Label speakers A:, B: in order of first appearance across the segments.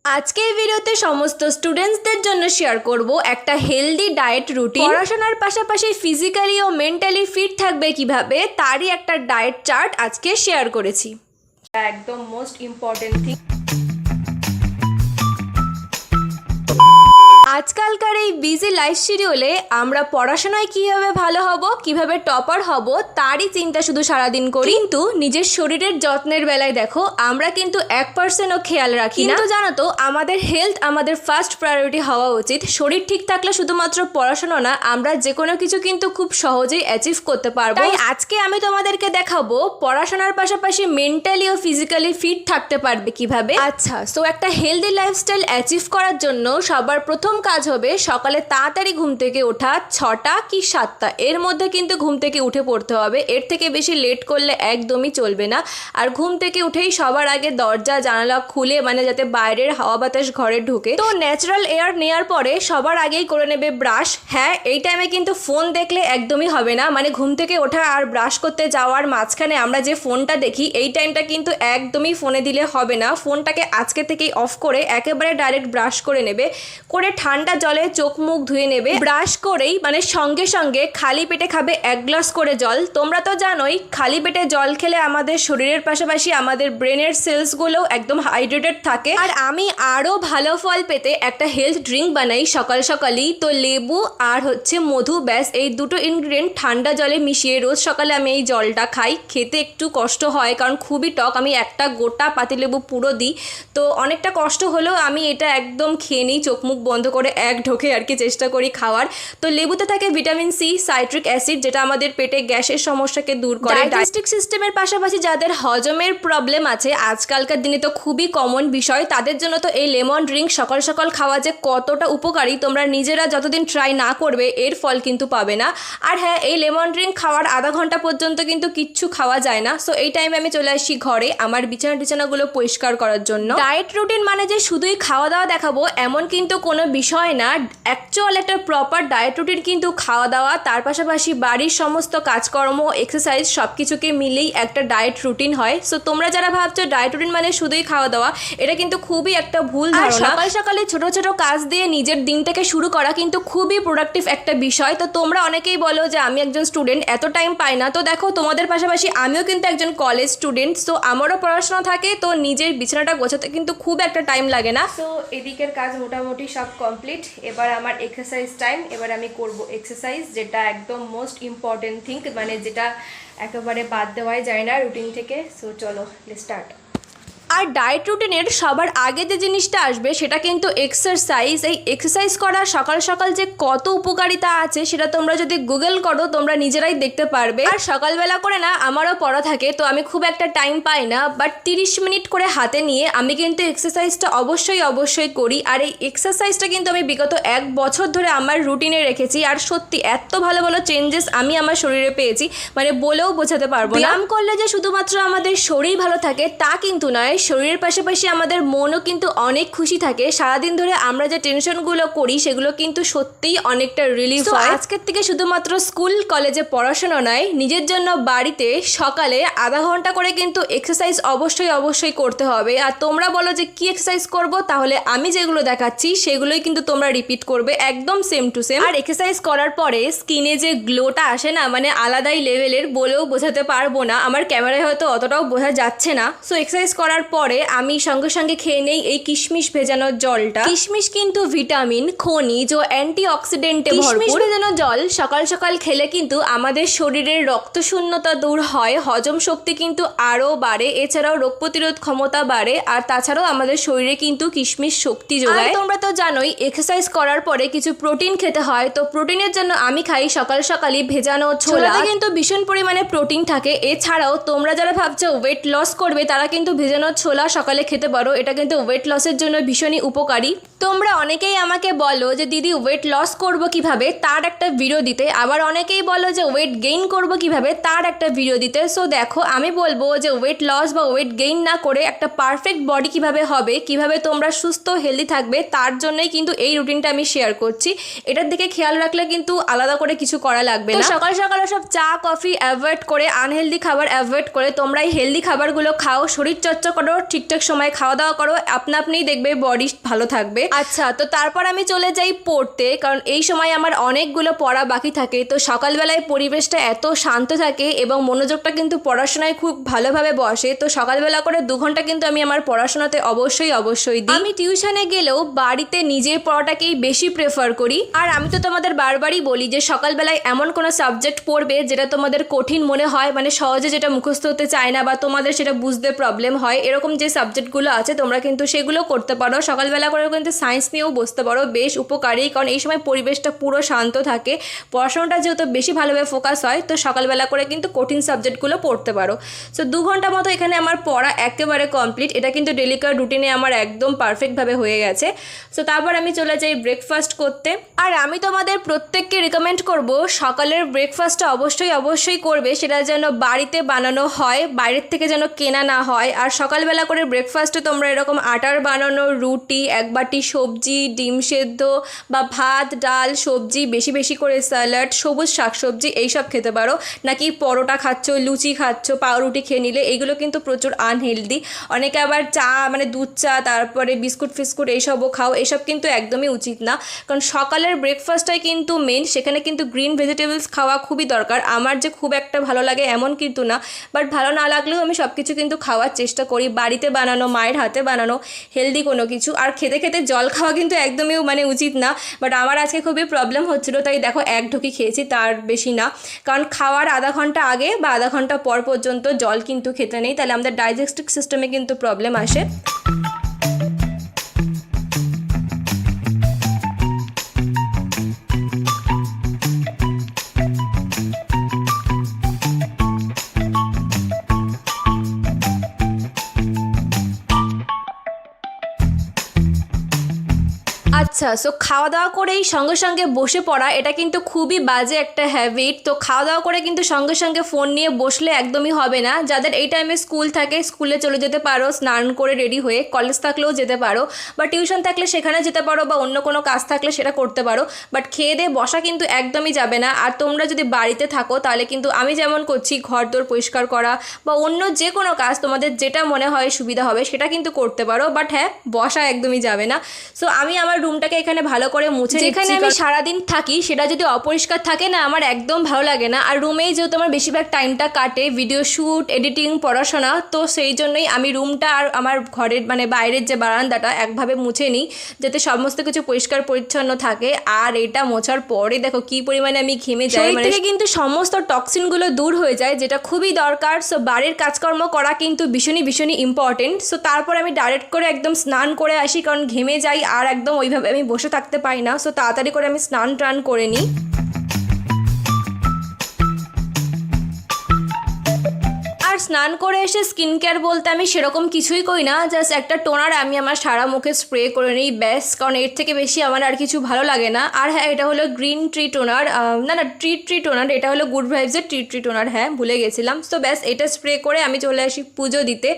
A: আজকের ভিডিওতে সমস্ত স্টুডেন্টসদের জন্য শেয়ার করব একটা হেলদি ডায়েট রুটিন। পড়াশোনার পাশাপাশি ফিজিক্যালি ও মেন্টালি ফিট থাকবে কিভাবে তারই একটা ডায়েট চার্ট আজকে শেয়ার করেছি। একদম মোস্ট ইম্পর্টেন্ট থিং। আজকালকার এই বিজি লাইফ শিডিউলে আমরা পড়াশোনায় কিভাবে ভালো হব, কিভাবে টপার হব তারই চিন্তা শুধু সারাদিন করি, কিন্তু নিজের শরীরের যত্নের বেলায় দেখো আমরা কিন্তু 1%ও খেয়াল রাখি না। কিন্তু জানো তো, আমাদের হেলথ আমাদের ফার্স্ট প্রায়োরিটি হওয়া উচিত। শরীর ঠিক থাকলে শুধুমাত্র পড়াশোনা না, আমরা যে কোনো কিছু কিন্তু খুব সহজেই অ্যাচিভ করতে পারবো। তাই আজকে আমি তোমাদেরকে দেখাবো পড়াশোনার পাশাপাশি মেন্টালি ও ফিজিক্যালি ফিট থাকতে পারবে কিভাবে। আচ্ছা, সো একটা হেলদি লাইফস্টাইল অ্যাচিভ করার জন্য সবার প্রথম কাজ হবে সকালে তাড়াতাড়ি ঘুম থেকে ওঠা। 6টা কি 7টা এর মধ্যে কিন্তু ঘুম থেকে উঠে পড়তে হবে। এর থেকে বেশি লেট করলে একদমই চলবে না। আর ঘুম থেকে উঠেই সবার আগে দরজা জানালা খুলে, মানে যাতে বাইরের হাওয়া বাতাস ঘরে ঢুকে। তো ন্যাচারাল এয়ার নেওয়ার পরে সবার আগেই করে নেবে ব্রাশ। হ্যাঁ, এই টাইমে কিন্তু ফোন দেখলে একদমই হবে না। মানে ঘুম থেকে ওঠা আর ব্রাশ করতে যাওয়ার মাঝখানে আমরা যে ফোনটা দেখি, এই টাইমটা কিন্তু একদমই ফোনে দিলে হবে না। ফোনটাকে আজকে থেকেই অফ করে একেবারে ডাইরেক্ট ব্রাশ করে নেবে। করে ঠান্ডা জলে চোখ মুখ ধুয়ে নেবে। ব্রাশ করেই মানে সঙ্গে সঙ্গে খালি পেটে খাবে 1 গ্লাস করে জল। তোমরা তো জানোই খালি পেটে জল খেলে আমাদের শরীরের পাশাপাশি আমাদের ব্রেনের সেলসগুলোও একদম হাইড্রেটেড থাকে। আর আমি আরও ভালো ফল পেতে একটা হেলথ ড্রিঙ্ক বানাই সকাল সকালই। তো লেবু আর হচ্ছে মধু, ব্যাস এই দুটো ইনগ্রিডিয়েন্ট ঠান্ডা জলে মিশিয়ে রোজ সকালে আমি এই জলটা খাই। খেতে একটু কষ্ট হয় কারণ খুবই টক। আমি একটা গোটা পাতিলেবু পুরো দিই, তো অনেকটা কষ্ট হলেও আমি এটা একদম খেয়ে নিই চোখ মুখ বন্ধ করে, এক ঢোকে আর কি চেষ্টা করি খাওয়ার। তো লেবুতে থাকে ভিটামিন সি, সাইট্রিক অ্যাসিড, যেটা আমাদের পেটে গ্যাসের সমস্যাকে দূর করে। ডাইজেস্টিভ সিস্টেমের পাশাপাশি যাদের হজমের প্রবলেম আছে, আজকালকার দিনে তো খুবই কমন বিষয়, তাদের জন্য তো এই লেমন ড্রিঙ্ক সকাল সকাল খাওয়া যে কতটা উপকারী তোমরা নিজেরা যতদিন ট্রাই না করবে এর ফল কিন্তু পাবে না। আর হ্যাঁ, এই লেমন ড্রিঙ্ক খাওয়ার আধা ঘন্টা পর্যন্ত কিন্তু কিচ্ছু খাওয়া যায় না। সো এই টাইমে আমি চলে আসি ঘরে আমার বিছানাগুলো পরিষ্কার করার জন্য। ডায়েট রুটিন মানে যে শুধুই খাওয়া দাওয়া দেখাবো এমন কিন্তু কোনো বিষয় না। অ্যাকচুয়াল একটা প্রপার ডায়েট রুটিন কিন্তু খাওয়া দাওয়া, তার পাশাপাশি বাড়ির সমস্ত কাজকর্ম, এক্সারসাইজ সব কিছুকে মিলেই একটা ডায়েট রুটিন হয়। সো তোমরা যারা ভাবছো ডায়েট রুটিন মানে শুধুই খাওয়া দাওয়া, এটা কিন্তু খুবই একটা ভুল ধারণা। সকাল সকালে ছোট ছোট কাজ দিয়ে নিজের দিনটাকে শুরু করা কিন্তু খুবই প্রোডাক্টিভ একটা বিষয়। তো তোমরা অনেকেই বলো যে আমি একজন স্টুডেন্ট, এত টাইম পাই না। তো দেখো, তোমাদের পাশাপাশি আমিও কিন্তু একজন কলেজ স্টুডেন্ট। সো আমারও পড়াশোনা থাকে, তো নিজের বিছানাটা গোছাতে কিন্তু খুব একটা টাইম লাগে না। সো এদিকের কাজ মোটামুটি সব কমপ্লিট। এবার আমার এক্সারসাইজ টাইম। এবার আমি করব এক্সারসাইজ, যেটা একদম মোস্ট ইম্পর্টেন্ট থিং, মানে যেটা একেবারে বাদ দেওয়াই যায় না রুটিন থেকে। সো চলো স্টার্ট। আর ডায়েট রুটিনের সবার আগে যে জিনিসটা আসবে সেটা কিন্তু এক্সারসাইজ। এই এক্সারসাইজ করা সকাল সকাল যে কত উপকারিতা আছে সেটা তোমরা যদি গুগল করো তোমরা নিজেরাই দেখতে পারবে। আর সকালবেলা করে না আমারও পড়া থাকে, তো আমি খুব একটা টাইম পাই না, বাট 30 মিনিট করে হাতে নিয়ে আমি কিন্তু এক্সারসাইজটা অবশ্যই করি। আর এই এক্সারসাইজটা কিন্তু আমি বিগত 1 বছর ধরে আমার রুটিনে রেখেছি। আর সত্যি এত ভালো ভালো চেঞ্জেস আমি আমার শরীরে পেয়েছি, মানে বলেও বোঝাতে পারবো না। ব্যায়াম করলে যে শুধুমাত্র আমাদের শরীর ভালো থাকে তা কিন্তু নয়, শরীরের পাশাপাশি আমাদের মনও কিন্তু অনেক খুশি থাকে। সারাদিন ধরে আমরা যে টেনশনগুলো করি সেগুলো কিন্তু সত্যিই অনেকটা রিলিফ হয়। আজকের থেকে শুধুমাত্র স্কুল কলেজে পড়াশোনা নয়, নিজের জন্য বাড়িতে সকালে আধা ঘন্টা করে কিন্তু এক্সারসাইজ অবশ্যই করতে হবে। আর তোমরা বলো যে কি এক্সারসাইজ করব, তাহলে আমি যেগুলো দেখাচ্ছি সেগুলোই কিন্তু তোমরা রিপিট করবে, একদম সেম টু সেম। আর এক্সারসাইজ করার পরে স্কিনে যে গ্লোটা আসে না, মানে আলাদাই লেভেলের, বলেও বোঝাতে পারবো না। আমার ক্যামেরায় হয়তো অতটাও বোঝা যাচ্ছে না। সো এক্সারসাইজ করার পরে আমি সঙ্গে সঙ্গে খেয়ে নেই এই কিশমিশ ভেজানো জলটা। কিশমিশ কিন্তু ভিটামিন, খনিজ ও অ্যান্টিঅক্সিডেন্টে ভরপুর। কিশমিশ ভেজানো জল সকাল সকাল খেলে কিন্তু আমাদের শরীরের রক্তশূন্যতা দূর হয়, হজম শক্তি কিন্তু আরও বাড়ে, এছাড়াও রোগ প্রতিরোধ ক্ষমতা বাড়ে। আর তাছাড়াও আমাদের শরীরে কিন্তু কিশমিশ শক্তি যোগায়। তোমরা তো জানোই এক্সারসাইজ করার পরে কিছু প্রোটিন খেতে হয়। তো প্রোটিনের জন্য আমি খাই সকাল সকালই ভেজানো ছোলা, কিন্তু ভীষণ পরিমাণে প্রোটিন থাকে। এছাড়াও তোমরা যারা ভাবছো ওয়েট লস করবে তারা কিন্তু ভেজানো ছোলা সকালে খেতে পারো, এটা কিন্তু ওয়েট লসের জন্য ভীষণই উপকারী। তোমরা অনেকেই আমাকে বলো যে দিদি ওয়েট লস করব কিভাবে, তার একটা ভিডিও দিতে। আবার অনেকেই বলো যে ওয়েট গেইন করব কিভাবে, তার একটা ভিডিও দিতে। সো দেখো, আমি বলবো যে ওয়েট লস বা ওয়েট গেইন না করে একটা পারফেক্ট বডি কিভাবে হবে, কিভাবে তোমরা সুস্থ হেলদি থাকবে, তার জন্যই কিন্তু এই রুটিনটা আমি শেয়ার করছি। এটার দিকে খেয়াল রাখলে কিন্তু আলাদা করে কিছু করা লাগবে না। সকাল সকাল সব চা কফি অ্যাভয়েড করে, আনহেলদি খাবার অ্যাভয়েড করে তোমরা এই হেলদি খাবারগুলো খাও, শরীর চর্চা করো, করো, ঠিকঠাক সময় খাওয়া দাওয়া করো, আপনা আপনিই দেখবে বডি ভালো থাকবে। আচ্ছা, তো তারপর আমি চলে যাই পড়তে, কারণ এই সময় আমার অনেকগুলো পড়া বাকি থাকে। তো সকালবেলায় পরিবেশটা এত শান্ত থাকে এবং মনোযোগটা কিন্তু পড়াশোনায় খুব ভালোভাবে বসে। তো সকালবেলা করে 2 ঘন্টা কিন্তু আমি আমার পড়াশোনাতে অবশ্যই দিই। আমি টিউশনে গেলেও বাড়িতে নিজের পড়াটাকেই বেশি প্রেফার করি। আর আমি তো তোমাদের বারবারই বলি যে সকালবেলায় এমন কোনো সাবজেক্ট পড়বে যেটা তোমাদের কঠিন মনে হয়, মানে সহজে যেটা মুখস্থ হতে চায় না বা তোমাদের সেটা বুঝতে প্রবলেম হয়, এরকম যে সাবজেক্টগুলো আছে তোমরা কিন্তু সেগুলো করতে পারো। সকালবেলা করে কিন্তু সায়েন্স নিয়েও বসতে পারো, বেশ উপকারী, কারণ এই সময় পরিবেশটা পুরো শান্ত থাকে। পড়াশোনাটা যেহেতু বেশি ভালোভাবে ফোকাস হয়, তো সকালবেলা করে কিন্তু কঠিন সাবজেক্টগুলো পড়তে পারো। সো 2 ঘন্টা মতো এখানে আমার পড়া একেবারে কমপ্লিট। এটা কিন্তু ডেলিকার রুটিনে আমার একদম পারফেক্টভাবে হয়ে গেছে। সো তারপর আমি চলে যাই ব্রেকফাস্ট করতে। আর আমি তোমাদের প্রত্যেককে রেকমেন্ড করব সকালের ব্রেকফাস্টটা অবশ্যই করবে, সেটা যেন বাড়িতে বানানো হয়, বাইরের থেকে যেন কেনা না হয়। আর সকালবেলা করে ব্রেকফাস্টে তোমরা এরকম আটার বানানো রুটি, 1 বাটি সবজি, ডিম সেদ্ধ বা ভাত, ডাল, সবজি, বেশি করে স্যালাড, সবুজ শাকসবজি এইসব খেতে পারো। নাকি পরোটা খাচ্ছ, লুচি খাচ্ছ, পাউরুটি খেয়ে নিলে, এগুলো কিন্তু প্রচুর আনহেলদি। অনেকে আবার চা, মানে দুধ চা, তারপরে বিস্কুট ফিস্কুট এইসবও খাও, এসব কিন্তু একদমই উচিত না। কারণ সকালের ব্রেকফাস্টটাই কিন্তু মেন, সেখানে কিন্তু গ্রিন ভেজিটেবলস খাওয়া খুবই দরকার। আমার যে খুব একটা ভালো লাগে এমন কিন্তু না, বাট ভালো না লাগলেও আমি সব কিছু কিন্তু খাওয়ার চেষ্টা করি, বাড়িতে বানানো, মায়ের হাতে বানানো হেলদি কোনো কিছু। আর খেতে খেতে জল খাওয়া কিন্তু একদমই মানে উচিত না, বাট আমার আজকে খুবই প্রবলেম হচ্ছিলো, তাই দেখো 1 ঢুকি খেয়েছি, তার বেশি না। কারণ খাওয়ার আধা ঘন্টা আগে বা আধা ঘন্টা পর পর্যন্ত জল কিন্তু খেতে নেই, তাহলে আমাদের ডাইজেস্টিভ সিস্টেমে কিন্তু প্রবলেম আসে। আচ্ছা, সো খাওয়া দাওয়া করেই সঙ্গে বসে পড়া, এটা কিন্তু খুবই বাজে একটা হ্যাবিট। তো খাওয়া দাওয়া করে কিন্তু সঙ্গে ফোন নিয়ে বসলে একদমই হবে না। যাদের এই টাইমে স্কুল থাকে, স্কুলে চলে যেতে পারো স্নান করে রেডি হয়ে, কলেজ থাকলেও যেতে পারো, বা টিউশন থাকলে সেখানে যেতে পারো, বা অন্য কোনো কাজ থাকলে সেটা করতে পারো, বাট খেয়ে দিয়ে বসা কিন্তু একদমই যাবে না। আর তোমরা যদি বাড়িতে থাকো তাহলে কিন্তু আমি যেমন করছি, ঘর দোর পরিষ্কার করা বা অন্য যে কোনো কাজ তোমাদের যেটা মনে হয় সুবিধা হবে সেটা কিন্তু করতে পারো, বাট হ্যাঁ, বসা একদমই যাবে না। সো আমি আমার রুমটাকে এখানে ভালো করে মুছে, যেখানে আমি সারাদিন থাকি সেটা যদি অপরিষ্কার থাকে না, আমার একদম ভালো লাগে না। আর রুমেই যেহেতু আমার বেশিরভাগ টাইমটা কাটে ভিডিও শ্যুট, এডিটিং, পড়াশোনা, তো সেই জন্যই আমি রুমটা আর আমার ঘরের মানে বাইরের যে বারান্দাটা একভাবে মুছে নিই, যাতে সমস্ত কিছু পরিষ্কার পরিচ্ছন্ন থাকে। আর এটা মোছার পরে দেখো কি পরিমাণে আমি ঘেমে যাই, শরীর থেকে কিন্তু সমস্ত টক্সিনগুলো দূর হয়ে যায়, যেটা খুবই দরকার। সো বাড়ির কাজকর্ম করা কিন্তু ভীষণই ইম্পর্টেন্ট। সো তারপর আমি ডাইরেক্ট করে একদম স্নান করে আসি, কারণ ঘেমে যাই আর একদম ওইভাবে আমি বসে থাকতে পারি না। সো তাড়াতাড়ি করে আমি স্নান টান করে নিই। আর স্নান করে এসে স্কিন কেয়ার বলতে আমি সেরকম কিছুই করি না, জাস্ট একটা টোনার আমি আমার সারা মুখে স্প্রে করে নিই, ব্যাস। কারণ এর থেকে বেশি আমার আর কিছু ভালো লাগে না। আর হ্যাঁ, এটা হলো গ্রিন ট্রি টোনার, না ট্রি টোনার, এটা হলো গুড ভাইবসের ট্রি টোনার, হ্যাঁ ভুলে গেছিলাম। তো ব্যাস, এটা স্প্রে করে আমি চলে আসি পুজো দিতে।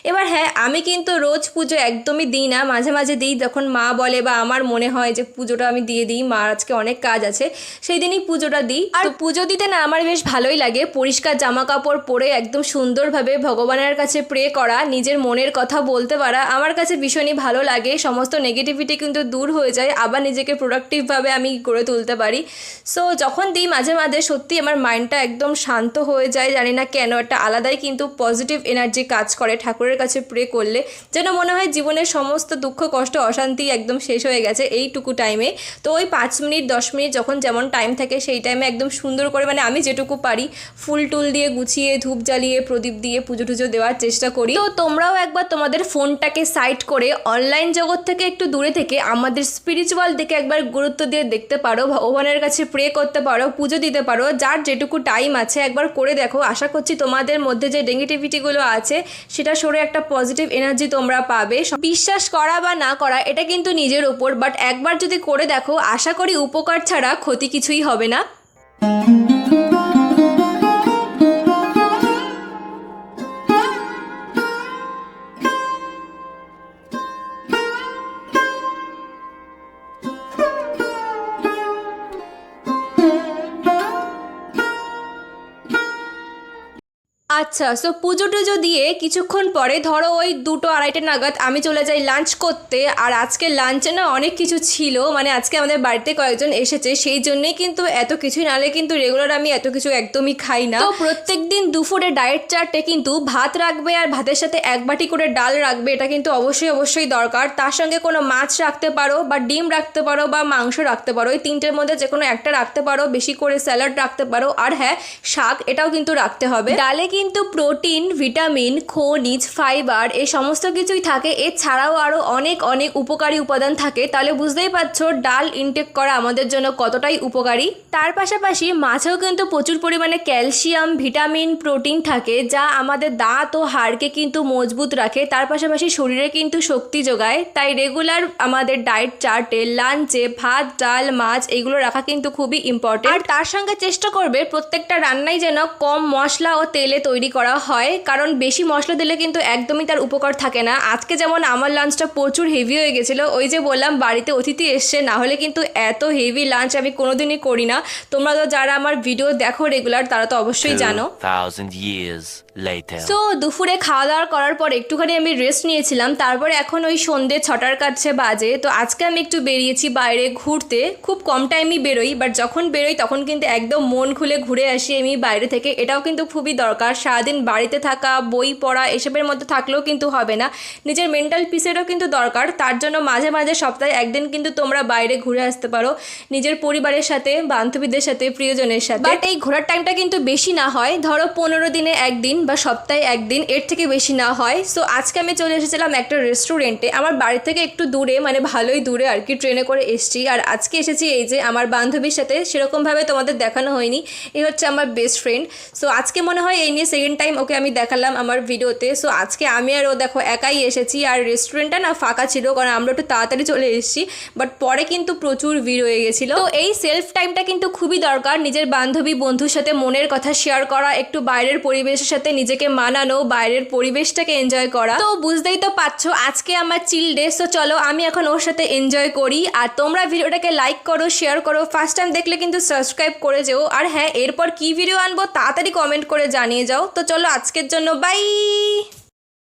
A: এবার হ্যাঁ, আমি কিন্তু রোজ পুজো একদমই দিই না, মাঝে মাঝে দিই, যখন মা বলে বা আমার মনে হয় যে পুজোটা আমি দিয়ে দিই, মার আজকে অনেক কাজ আছে, সেই দিনই পুজোটা দিই। আর পুজো দিতে না আমার বেশ ভালোই লাগে, পরিষ্কার জামা কাপড় পরে একদম সুন্দরভাবে ভগবানের কাছে প্রে করা, নিজের মনের কথা বলতে পারা আমার কাছে ভীষণই ভালো লাগে। সমস্ত নেগেটিভিটি কিন্তু দূর হয়ে যায়, আবার নিজেকে প্রোডাক্টিভভাবে আমি গড়ে তুলতে পারি। সো যখন দিই মাঝে মাঝে সত্যি আমার মাইন্ডটা একদম শান্ত হয়ে যায়, জানি না কেন, একটা আলাদাই কিন্তু পজিটিভ এনার্জি কাজ করে ঠাকুরের কাছে প্রে করলে, যেন মনে হয় জীবনের সমস্ত দুঃখ কষ্ট অশান্তি একদম শেষ হয়ে গেছে এইটুকু টাইমে। তো ওই 5 মিনিট 10 মিনিট যখন যেমন টাইম থাকে সেই টাইমে একদম সুন্দর করে, মানে আমি যেটুকু পারি ফুল টুল দিয়ে গুছিয়ে, ধূপ জ্বালিয়ে, প্রদীপ দিয়ে পুজো টুজো দেওয়ার চেষ্টা করি। তো তোমরাও একবার তোমাদের ফোনটাকে সাইড করে অনলাইন জগৎ থেকে একটু দূরে থেকে আমাদের স্পিরিচুয়াল দিকে একবার গুরুত্ব দিয়ে দেখতে পারো, ভগবানের কাছে প্রে করতে পারো, পুজো দিতে পারো, যার যেটুকু টাইম আছে একবার করে দেখো। আশা করছি তোমাদের মধ্যে যে নেগেটিভিটিগুলো আছে সেটা সরে একটা পজিটিভ এনার্জি তোমরা পাবে। বিশ্বাস করা বা না করা এটা কিন্তু নিজের ওপর, বাট একবার যদি করে দেখো আশা করি উপকার ছাড়া ক্ষতি কিছুই হবে না। আচ্ছা, সো পুজো টুজো দিয়ে কিছুক্ষণ পরে ধরো ওই 2-2:30 নাগাদ আমি চলে যাই লাঞ্চ করতে। আর আজকে লাঞ্চে না অনেক কিছু ছিল, মানে আজকে আমাদের বাড়িতে কয়েকজন এসেছে, সেই জন্যই কিন্তু এত কিছু, নাহলে কিন্তু রেগুলার আমি এত কিছু একদমই খাই না। তো প্রত্যেক দিন দুপুরে ডায়েট চার্টে কিন্তু ভাত রাখবে আর ভাতের সাথে 1 বাটি করে ডাল রাখবে, এটা কিন্তু অবশ্যই দরকার। তার সঙ্গে কোনো মাছ রাখতে পারো বা ডিম রাখতে পারো বা মাংস রাখতে পারো, এই 3টের মধ্যে যে কোনো একটা রাখতে পারো। বেশি করে স্যালাড রাখতে পারো, আর হ্যাঁ শাক এটাও কিন্তু রাখতে হবে। ডালে কিন্তু প্রোটিন, ভিটামিন, খনিজ, ফাইবার এই সমস্ত কিছুই থাকে। এছাড়াও আরও অনেক অনেক উপকারী উপাদান থাকে। তাহলে বুঝতেই পারছো ডাল ইনটেক করা আমাদের জন্য কতটাই উপকারী। তার পাশাপাশি মাছেও কিন্তু প্রচুর পরিমাণে ক্যালসিয়াম, ভিটামিন, প্রোটিন থাকে, যা আমাদের দাঁত ও হাড়কে কিন্তু মজবুত রাখে। তার পাশাপাশি শরীরে কিন্তু শক্তি যোগায়। তাই রেগুলার আমাদের ডায়েট চার্টে লাঞ্চে ভাত, ডাল, মাছ এগুলো রাখা কিন্তু খুবই ইম্পর্টেন্ট। আর তার সঙ্গে চেষ্টা করবে প্রত্যেকটা রান্নাই যেন কম মশলা ও তেলে তৈরি করা হয়, কারণ বেশি মশলা দিলে কিন্তু একদমই তার উপকার থাকে না। আজকে যেমন আমার লাঞ্চটা প্রচুর হেভি হয়ে গেছিলো, ওই যে বললাম বাড়িতে অতিথি এসছে, না হলে কিন্তু এত হেভি লাঞ্চ আমি কোনোদিনই করি না। তোমরা তো যারা আমার ভিডিও দেখো রেগুলার তারা তো অবশ্যই জানো।
B: 2000 years later.
A: সো দুপুরে খাওয়া দাওয়া করার পর একটুখানি আমি রেস্ট নিয়েছিলাম। তারপরে এখন ওই সন্ধ্যে 6টার কাছে বাজে। তো আজকে আমি একটু বেরিয়েছি বাইরে ঘুরতে। খুব কম টাইমই বেরোই, বাট যখন বেরোই তখন কিন্তু একদম মন খুলে ঘুরে আসি আমি বাইরে থেকে। এটাও কিন্তু খুবই দরকার। সারাদিন বাড়িতে থাকা, বই পড়া এসবের মধ্যে থাকলেও কিন্তু হবে না, নিজের মেন্টাল পিসেরও কিন্তু দরকার। তার জন্য মাঝে মাঝে সপ্তাহে একদিন কিন্তু তোমরা বাইরে ঘুরে আসতে পারো, নিজের পরিবারের সাথে, বান্ধবীদের সাথে, প্রিয়জনের সাথে। বাট এই ঘোরার টাইমটা কিন্তু বেশি না হয়, ধরো 15 দিনে একদিন বা সপ্তাহে একদিন, এর থেকে বেশি না হয়। সো আজকে আমি চলে এসেছিলাম একটা রেস্টুরেন্টে, আমার বাড়ি থেকে একটু দূরে, মানে ভালোই দূরে আর কি, ট্রেনে করে এসেছি। আর আজকে এসেছি এই যে আমার বান্ধবীর সাথে, সেরকমভাবে তোমাদের দেখানো হয়নি। এই হচ্ছে আমার বেস্ট ফ্রেন্ড। সো আজকে মনে হয় এই নিয়ে সেকেন্ড টাইম ওকে আমি দেখালাম আমার ভিডিওতে। সো আজকে আমি আর ও দেখো একাই এসেছি, আর রেস্টুরেন্টটা না ফাঁকা ছিল, কারণ আমরা একটু তাড়াতাড়ি চলে এসেছি, বাট পরে কিন্তু প্রচুর ভিড় হয়ে গেছিলো। তো এই সেলফ টাইমটা কিন্তু খুবই দরকার, নিজের বান্ধবী বন্ধুর সাথে মনের কথা শেয়ার করা, একটু বাইরের পরিবেশের সাথে নিজেকে মানানো, বাইরের পরিবেশটাকে এনজয় করা। তো বুঝতেই তো পারছো আজকে আমার চিল ডে। সো চলো আমি এখন ওর সাথে এনজয় করি। আর তোমরা ভিডিওটাকে লাইক করো, শেয়ার করো, ফার্স্ট টাইম দেখলে কিন্তু সাবস্ক্রাইব করে যেও। আর হ্যাঁ, এরপর কি ভিডিও আনবো তাড়াতাড়ি কমেন্ট করে জানিয়ে যাও। তো চলো আজকের জন্য বাই।